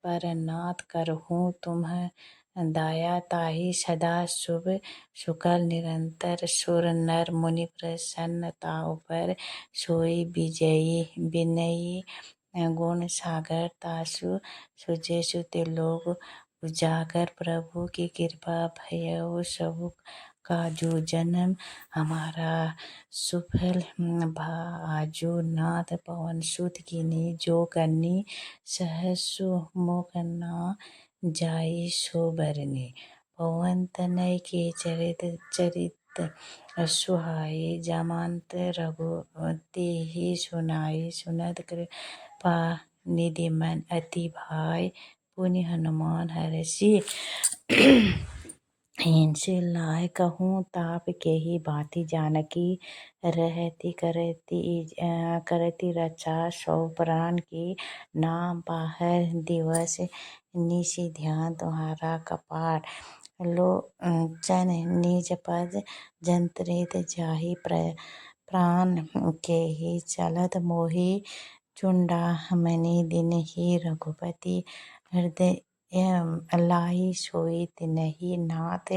S1: पर नाथ करहूँ तुम्ह दाया ताहि सदा शुभ शुकल निरंतर सुर नर मुनि प्रसन्न ताउ पर सोई विजयी विनयी गुण सागर तासु सुजय सुते लोग उजागर प्रभु की कृपा भयउ सबु काजू जन्म हमारा सुफल भाजू नाथ पवन सुत कीनी जो करनी सहसु मुख ना जाई सो बरनी पवन तनय के चरित सुहाई जमांत रघुपति ही सुनाई सुनत कृपा निधि मन अति भाई पुनि हनुमान हरषि हिंसे लाय कहूँ ताप के ही भांति जानकी रहती करती रक्षा सौ प्राण की नाम बाहर दिवस निशि ध्यान तुम्हारा कपाट लोचन निज पद जंत्रित जाहि प्राण के ही चलत मोहि चूड़ामणि दिन ही रघुपति हृदय लाहि सोई तिन्हि नाथ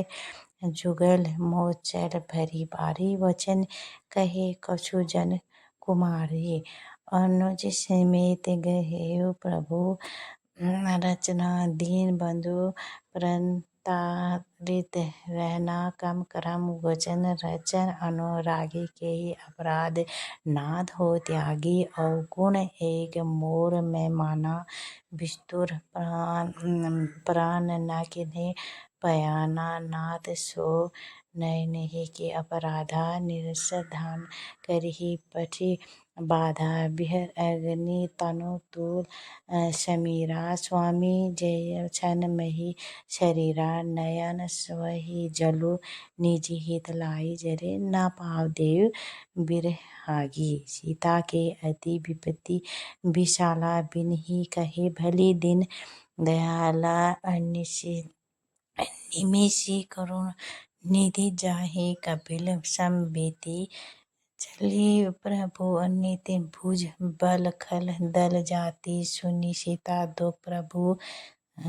S1: जुगल मोचर भरी बारी वचन कहे कछु जन कुमारी अनुज समेत गए प्रभु रचना दीन बंधु तारित रहना कम करम वचन रचन अनुरागी के ही अपराध नाद हो त्यागी अवगुण एक मोर में माना विस्तुर प्राण न किन्हें पयाना नाथ सो नयनहि के अपराधा निरसधान करहि पठि बाधा बिहर अग्नि तनु तूल समीरा स्वामी जय छन मही शरीरा नयन स्वहि जलु निज हित लाई जरे न पाव देव बिरहागी सीता के अति विपत्ति विशाला बिनहि कहे भली दिन दयाला निमिषी करुण निधि जाहि कपिल संबिति चली प्रभु नित भुज बल खल दल जाति सुनि सीता दो प्रभु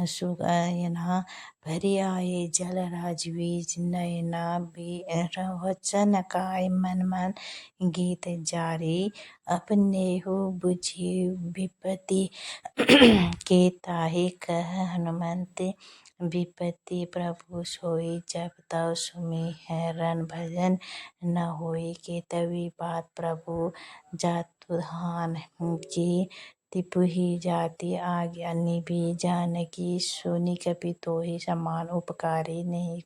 S1: सुगयना भरी आए जल राजवीज नयना वचन काय मन मन गीत जारी अपने हो बुझी विपत्ति के ताहि कह हनुमंत विपत्ति प्रभु सोई जब तव सुमिरन भजन न होई के तवी बात प्रभु जातुधान की तिपुहि जाति आज्ञा निभि जानकी सुनि कपि तोहि समान उपकारी नहीं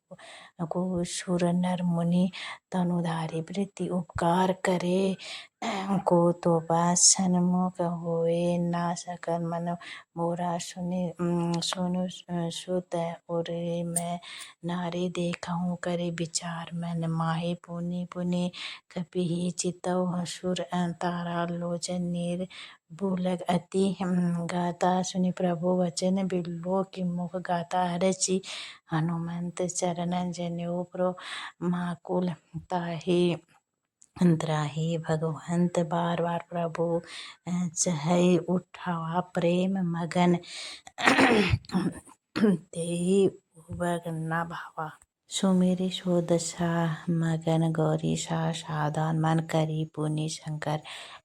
S1: को सुर नर मुनि तनुधारी वृत्ति उपकार करे को तो पास सन्मुख होए ना सकल मन मोरा सुनु सुत उरे मैं नारी देखूं करे विचार मन माहे पुनि पुनि कपिहि चितौ सुर तारा लोचन नीर भूलग अति गाता सुनि प्रभु वचन बिल्लो की मुख गाता हरषि हनुमंत चरण जनेऊ प्रो माकुल ताहि त्राहि भगवंत बार बार प्रभु चहई उठावा प्रेम मगन तेहि उबग न भावा सुमेरि सो दशा मगन गौरी सा सावधान मन करी पुनि शंकर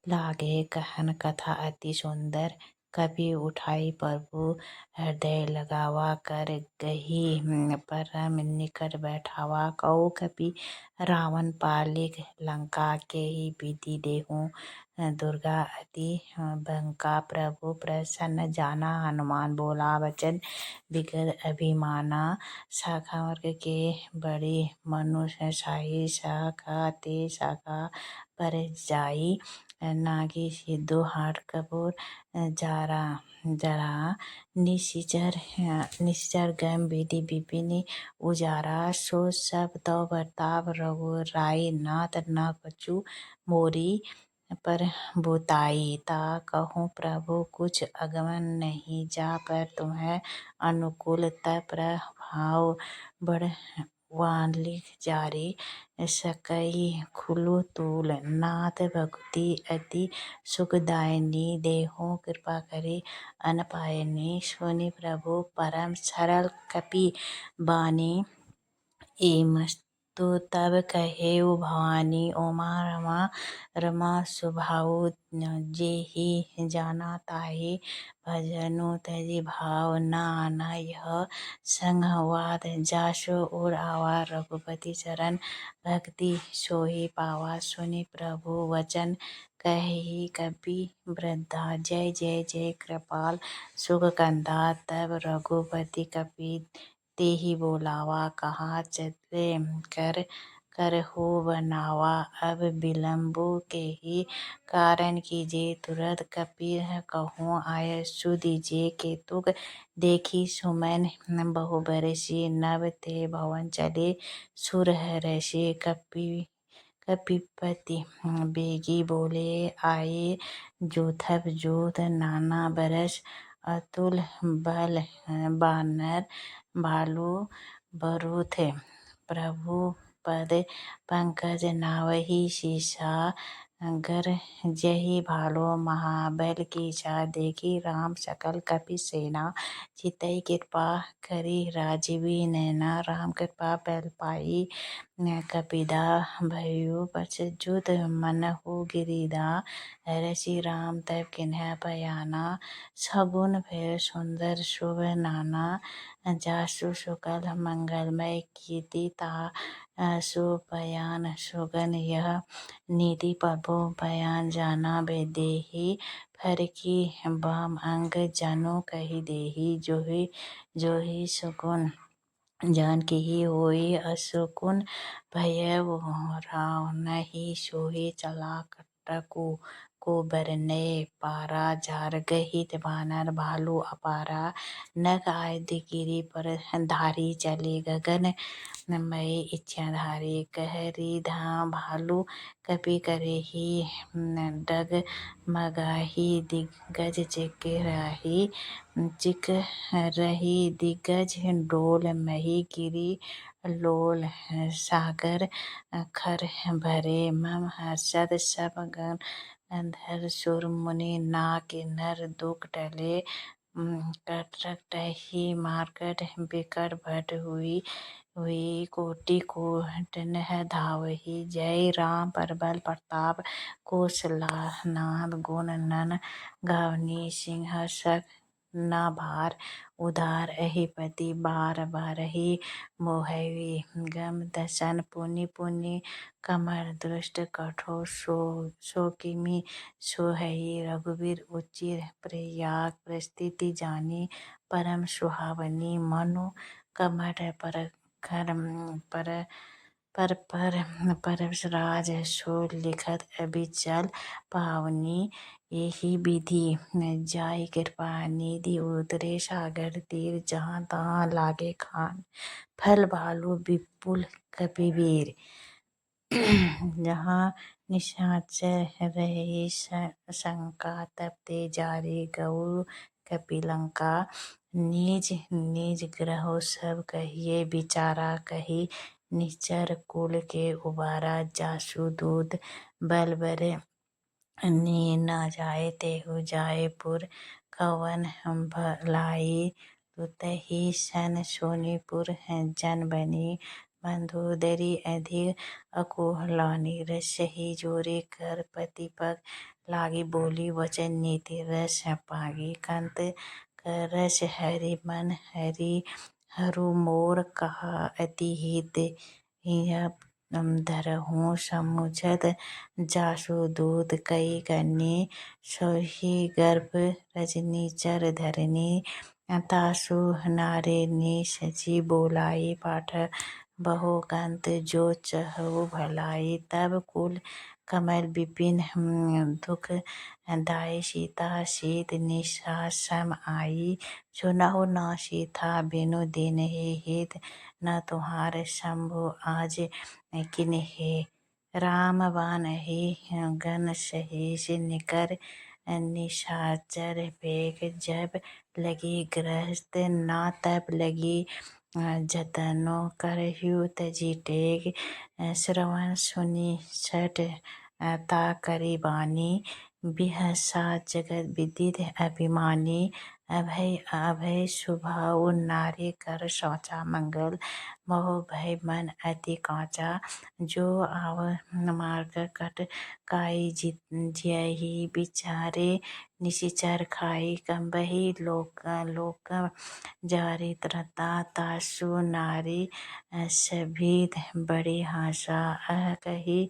S1: लागे कहन कथा अति सुंदर कपि उठाई प्रभु हृदय लगावा कर गही परम निकट बैठावा कऊ कपि रावण पालिक लंका के ही विधि देहूँ दुर्गा अति बंका प्रभु प्रसन्न जाना हनुमान बोला वचन बिगड़ अभिमाना शाखा वर्ग के बड़ी मनुष्य शाही शाखा ते शाखा पर जाई नागी सिद्धो हाट कपूर जारा जरा निश्चर गम विधि विपिनी उजारा सो सब तो बर्ताव रघु राई नाथ न कछु मोरी पर बुताई ता कहूँ प्रभु कुछ अगमन नहीं जा पर तुम्हें अनुकूल तब प्रभाव बढ़ वालिक जारी सकई खुलु तूल नाथ भक्ति अति सुखदायिनी देहो कृपा करे अनपायनी सुनि प्रभु परम सरल कपि बानी एमस्तु तब कहे भवानी उमा रमा स्वभाव जेहि जाना ताहि भजनु तजि भाव न आना यह संगवाद जासु उर आवा रघुपति चरण भक्ति सोहि पावा सुनि प्रभु वचन कहि कपि वृद्धा जय जय जय कृपाल सुख कंदा तब रघुपति कपि तेहि बोलावा कहा चले कर हो बनावा अब विलंबु के ही कारण कीजिए तुरंत कपि कहूँ आय सुदीजिए के तुक देखी सुमन बहु बरसी नव ते भवन चले सुर हर्षि कपिपति बेगी बोले आए जोथब जोत नाना बरस अतुल बल बानर भालू बरूथ प्रभु पद पंकज नावहि सीसा गर जहि भालो महाबल कीचा देखी राम सकल कपि सेना चितई कृपा करी राजीवी नैना राम कृपा बल पाई कपिदा भयो पछुत मन हो गिरिदा ऋषि राम तब किन्ह पयाना सगुन भय सुंदर शुभ नाना जासु शुक्ल मंगलमय कीर्ति ता सुबयान सुगन यह नीति प्रभु बयान जाना बेदेही फर की बाम अंग जनो कही देही जो ही सुकुन जान के ही होई असुकुन भय राव नहीं सोहे चला कटकु को बरने पारा झार गहित बानर भालू अपारा नग आय दिगिरी पर धारी चले गगन मई इच्छाधारी कहरी धाम भालू कपि करे ही डग मगाही दिग्गज चिक रही दिग्गज डोल मही गिरी लोल सागर खर भरे मम हर्षद सब गंधर सुर मुनि नाक नर दुख टले कटही मार्कट बिकट भट हुई कोटि कोट नह धावही जय राम परबल प्रताप कौशलनाथ गुण नन गावनी सिंह सक न भार उधार अहिपति बार बारही मोहवी गम दसन पुनि पुनि कमर दृष्ट कठोर सो किमि सोहई रघुवीर उच्च प्रयाग प्रस्थिति जानी परम सुहावनी मनु कमर परसराज सो लिखत अबिचल पावनी यही विधि जाय कृपा निधि उतरे सागर तीर जहाँ तहाँ लागे खान फल भालू विपुल कपिवीर जहाँ निशाचर रहे शंका तब ते जारे गौ कपिलंका निज निज ग्रहो सब कहिए विचारा कही निचर कुल के उबारा जासु दूध बल बरे नी न जाए तेहु जाए पुर कवन भलाई तुतहि सन सोनीपुर जन बनी बंधुदरी अधिक अकोहलानी रस ही जोरे कर पति पग लागी बोली वचन नीति रस पागी कंत करस हरि मन हरि हरु मोर कहा अति हित हिय धरहूँ समुझत जासु दूत कई कन्ये सोहि गर्भ रजनी चर धरनी तासु नारे ने सची बोलाई पाठ बहु कंत जो चहु भलाई तब कुल कमल विपिन दुख दाई सीता शीत निशा सम आई सुनहु न सीता बिनु दिन हे हित न तुम्हार शंभु आज किन्हे राम बाण ही गन सहेश निकर निशाचर बेग जब लगी गृहस्थ ना तब लगी जतनो करहु तजी टेग श्रवण सुनि छठ ता करी बानी बिहसा जगत विदित अभिमानी अभय अभय स्वभाव नारी कर शौचा मंगल मोह भय मन अति कांचा जो आव मार्ग कट काई जियहि बिचारे निशिचर खाई कंबहि लोक जारी त्रता तासु नारी सभीत बड़ी हासा अह कही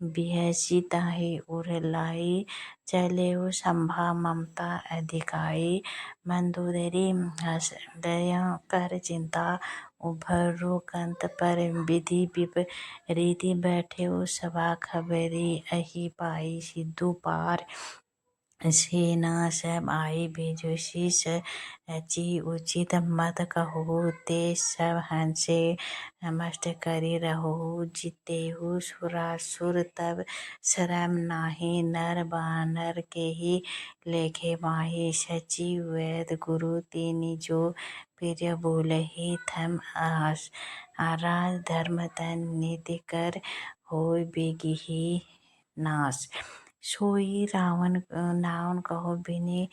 S1: बिहसी ताहि उर लाई चलेउ संभा ममता अधिकाई मंदोदरी हृदय कर चिंता उभरो कंत पर विधि विपरीति बैठे सभा खबरी अहि पाई सिद्धू पार सेना सब आई बेजोशी सची उचित मत कहो ते सब हंसे मस्त करी रहो जितेहु सुरासुर तब शरम नाही नर बानर के ही लेखे माही सची वेद गुरु तीनी जो प्रिय बोलहि थम आराज धर्म तन नीति कर होय बेगिही नाश सोई रावण कहो बिनि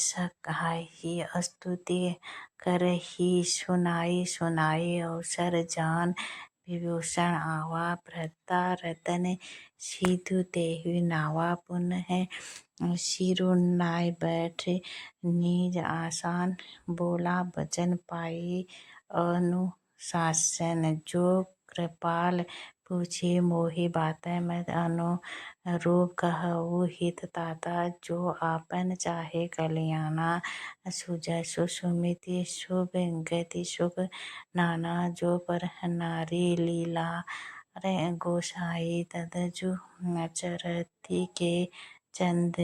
S1: सकाहि स्तुति करहि सुनाई अवसर जान विभूषण आवा भ्राता रतन सिधु तेहु नावा पुनः सिरुनाय बैठ निज आसन, बोला वचन पाई अनुशासन। जो कृपाल पूछे मोहि बातै, मैं अनुरूप कहूँ हित ताता। जो आपन चाहे कल्याणा, सुजसु सुमिति शुभ गति सुख नाना। जो पर नारी लीला रे गोसाई, तदजु चरथि के चंद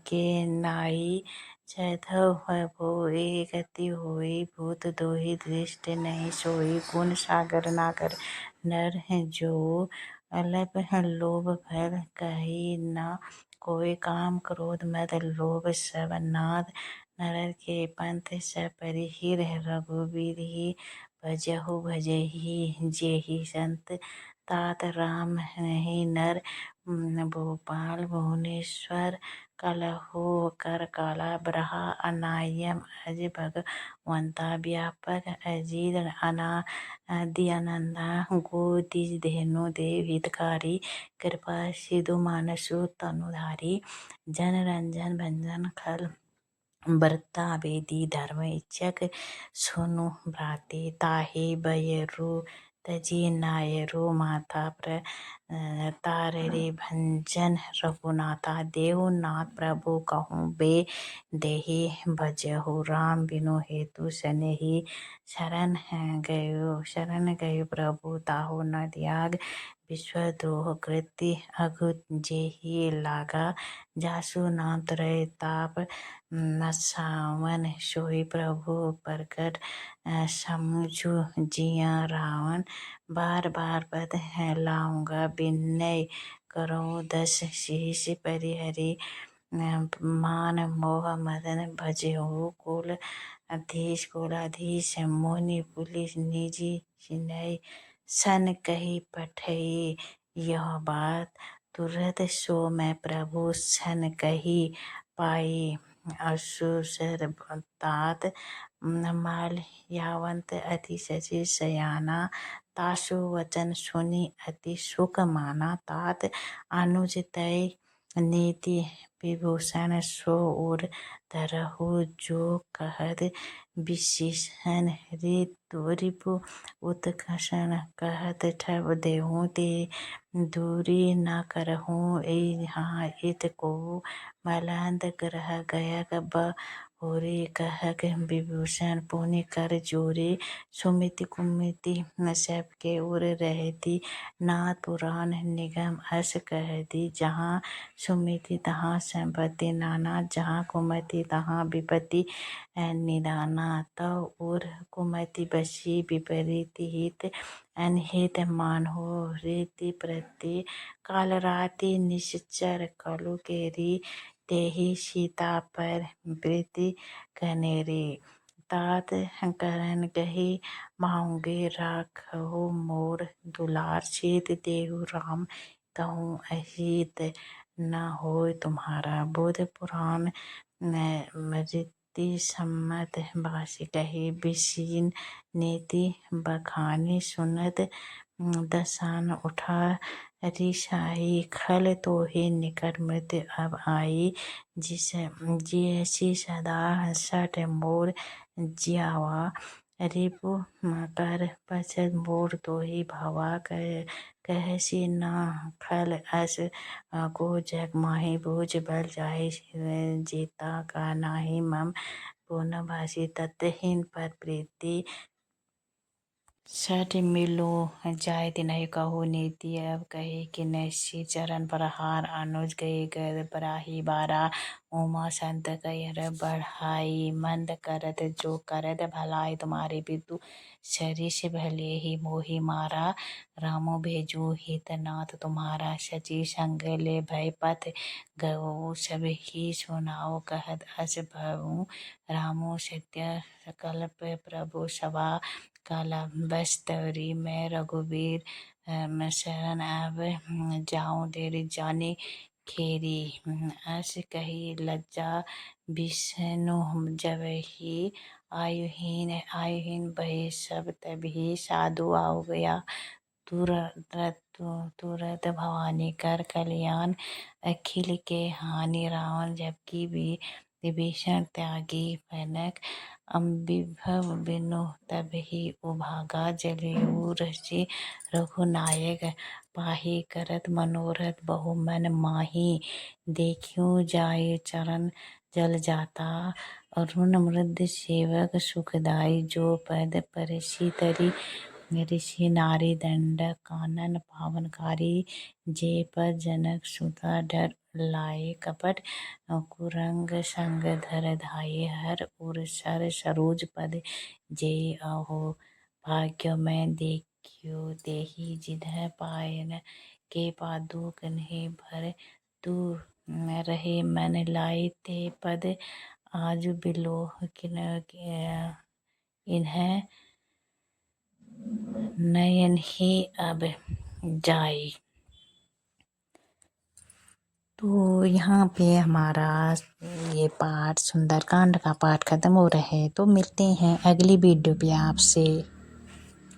S1: के नाई। चैधव भोए गति होई, भूत दोहि दृष्टि नहीं सोई। गुण सागर नागर नर जो, अलब लोभ भल कही न कोई। काम क्रोध मद लोभ सब नाद, नरर के पंथ सब परिहिर। रघुबीर ही भजहु भजहि जेहि संत, तात राम नहीं नर भूपाल भुवनेश्वर। कलहु कर काला ब्रहा अनायम अज भगवंता। व्यापक अजीत अनादि अनंता, गो दिज धेनु देव हितकारी। कृपा सिधु मानसु तनुधारी, जन रंजन भंजन खल बरता बेदी। धर्म इच्छक सुनु भ्राते, ताहि बयरु तजी नायरु। माता ताररे भंजन रघुनाथा, देहु नाथ प्रभु कहूँ बे देहि। भजहु राम बिनु हेतु सनेहि, शरण गयो प्रभु ताहु न त्याग। विश्वद्रोह कृत्य अघु जेहि लागा, जासु नाम त्रय ताप नसावन। सोई प्रभु प्रकट समुझु जिया रावण, बार बार पद लाऊंगा विनय करऊँ दस शीस। परिहरि मान मोह मदन भजहु, कुलाधीश मुनि पुलिस निज जिनय। सन कही पठई यह बात, तुरत सो मैं प्रभु सन कही पाई। असुसर तात माल्यवंत अति शशि शयाना, तासु वचन सुनि अति सुख माना। तात अनुज तै नीति विभूषण, सो उर धरहु जो कहत विभीषण। रिपु उत्कर्षण कहत ठब देहु ते, दूरी न करहु यहाँ हित को। मलंद ग्रह गयक बहुरी, कहक विभीषण पुनि कर जोरी। सुमिति कुमति सब के उर रहती, नाथ पुराण निगम अस कहती। जहाँ सुमिति तहाँ संपत्ति नाना, जहाँ कुमति तहाँ विपत्ति निदाना। तव उर कुमति बसी विपरीत हित, अनहित मानहु रीति प्रति। काल राति निश्चर कलु केरी, तेहि सीता पर प्रीति कनेरी। तात करन कही मांगे राखहु मोर दुलार। सीत देहु राम कहूँ अहित, न होय तुम्हारा। बुध पुराण रीति सम्मत भाषि कही, बिसीन नीति बखानी। सुनत दसान उठा रिसाई, खल तोहि निकट मृत्यु अब आई। जियसि सदा हसत मोर जियावा, रिपु कर पछत मोर तोहि भवा। कहसि न खल अस को जग माहि, भुज बल जाहि जेता का नाही। मम पूर्ण भाषि तत्हीन पर प्रीति, सठ मिलो जाय तिन्हि कहु नीति। अब कही कि नैसी चरण प्रहार, अनुज गए गद बराही बारा। उमा संत कहिर बढ़ाई, मंद करत जो करत भलाई। तुम्हारे बिधु सरिस भले ही मोहि मारा, रामो भेजो हित नाथ तुम्हारा। सची संग ले भय पथ गओ, सब ही सुनाओ कहत अस भऊ। रामो सत्य कल्प प्रभु सभा, काला बस्तवरी मैं रघुबीर। शरण अब जाऊँ देरि जानी खेरी। अस कही लज्जा बिसनु जबहि, आयुहीन भय सब तबहि। साधु आओ गया तुरत भवानी कर कल्याण अखिल के हानि रावण जबकि भी विभीषण त्यागी भयानक अम्बिभव बिनु तबहि उभागा जलेऊ ऋषि रघुनायक पाहि करत मनोरथ बहु मन माहि देखियो जाय चरण जल जाता अरुण मृद सेवक सुखदाई जो पद परसि तरि ऋषि नारी दंड कानन पावनकारी जे पर जनक सुता डर लाए कपट कुरंग संग धर धाये हर उर सर सरोज पद जे आहो भाग्य मैं देखियो देहि जिन्ह पायन के पादु कन्हे भर तू रहे मन लाई ते पद आज बिलोह इन्हें नयन ही अब जाई। तो यहाँ पे हमारा ये पाठ सुंदरकांड का पाठ खत्म हो रहा है। तो मिलते हैं अगली वीडियो पे आपसे।